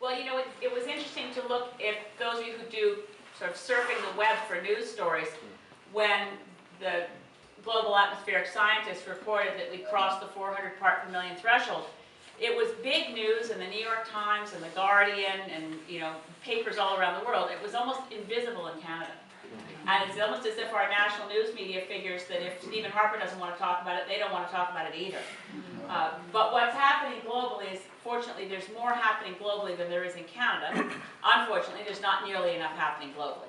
Well, you know, it was interesting to look at those of you who do sort of surfing the web for news stories when the global atmospheric scientists reported that we crossed the 400 part per million threshold. It was big news in the New York Times and the Guardian and, you know, papers all around the world. It was almost invisible in Canada. And it's almost as if our national news media figures that if Stephen Harper doesn't want to talk about it, they don't want to talk about it either. But what's happening globally is, fortunately, there's more happening globally than there is in Canada. Unfortunately, there's not nearly enough happening globally.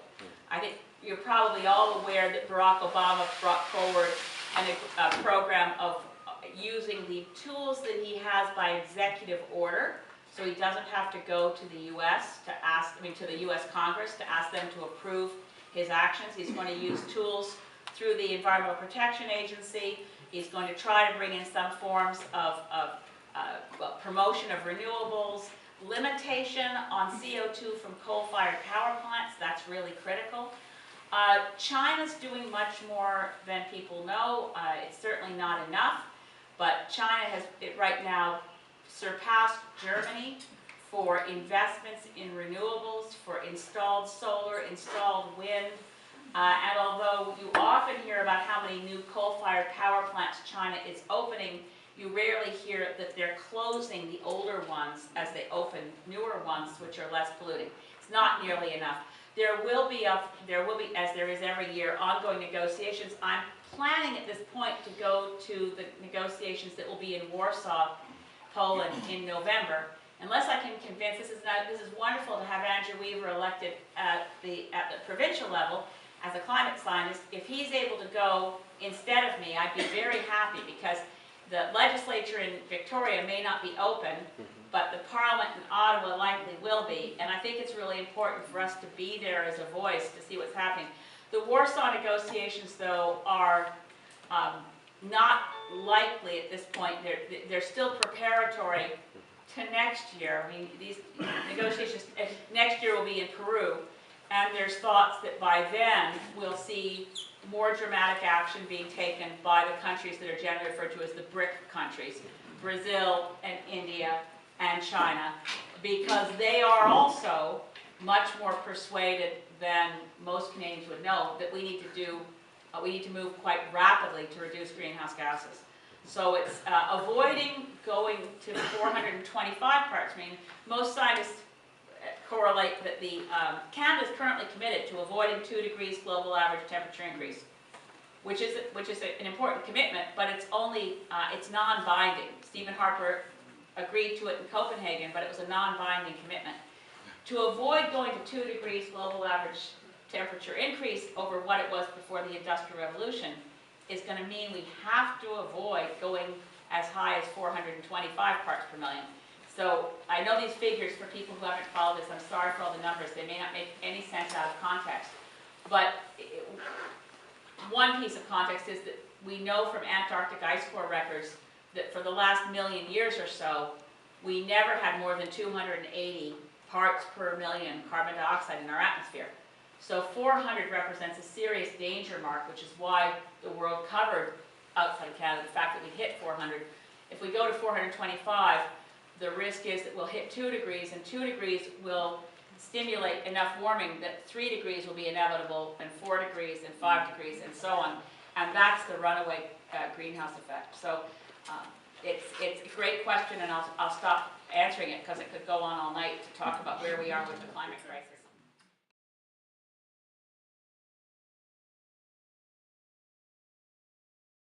I think you're probably all aware that Barack Obama brought forward a program of using the tools that he has by executive order, so he doesn't have to go to the U.S. to ask, to the U.S. Congress to ask them to approve his actions. He's going to use tools through the Environmental Protection Agency. He's going to try to bring in some forms of promotion of renewables, limitation on CO2 from coal-fired power plants. That's really critical. China's doing much more than people know. It's certainly not enough, but China has right now surpassed Germany for investments in renewables, for installed solar, installed wind. And although you often hear about how many new coal-fired power plants China is opening, you rarely hear that they're closing the older ones as they open newer ones, which are less polluting. It's not nearly enough. There will be, as there is every year, ongoing negotiations. I'm planning at this point to go to the negotiations that will be in Warsaw, Poland, in November. Unless I can convince, this is wonderful to have Andrew Weaver elected at the provincial level as a climate scientist. If he's able to go instead of me, I'd be very happy, because the legislature in Victoria may not be open, but the Parliament in Ottawa likely will be, and I think it's really important for us to be there as a voice to see what's happening. The Warsaw negotiations, though, are not likely at this point. They're still preparatory to next year. I mean, these negotiations next year will be in Peru, and there's thoughts that by then we'll see more dramatic action being taken by the countries that are generally referred to as the BRIC countries, Brazil and India and China, because they are also much more persuaded than most Canadians would know that we need to move quite rapidly to reduce greenhouse gases. So it's avoiding going to 425 parts. I mean, most scientists correlate that Canada is currently committed to avoiding 2 degrees global average temperature increase, which is an important commitment, but it's only it's non-binding. Stephen Harper agreed to it in Copenhagen, but it was a non-binding commitment. To avoid going to 2 degrees global average temperature increase over what it was before the Industrial Revolution is going to mean we have to avoid going as high as 425 parts per million. So I know these figures, for people who haven't followed this, I'm sorry for all the numbers, they may not make any sense out of context. But one piece of context is that we know from Antarctic ice core records that for the last million years or so, we never had more than 280 parts per million carbon dioxide in our atmosphere. So 400 represents a serious danger mark, which is why the world covered outside of Canada the fact that we hit 400. If we go to 425, the risk is that we'll hit 2 degrees, and 2 degrees will stimulate enough warming that 3 degrees will be inevitable, and 4 degrees, and 5 degrees, and so on. And that's the runaway greenhouse effect. So it's a great question, and I'll stop answering it because it could go on all night to talk about where we are with the climate crisis.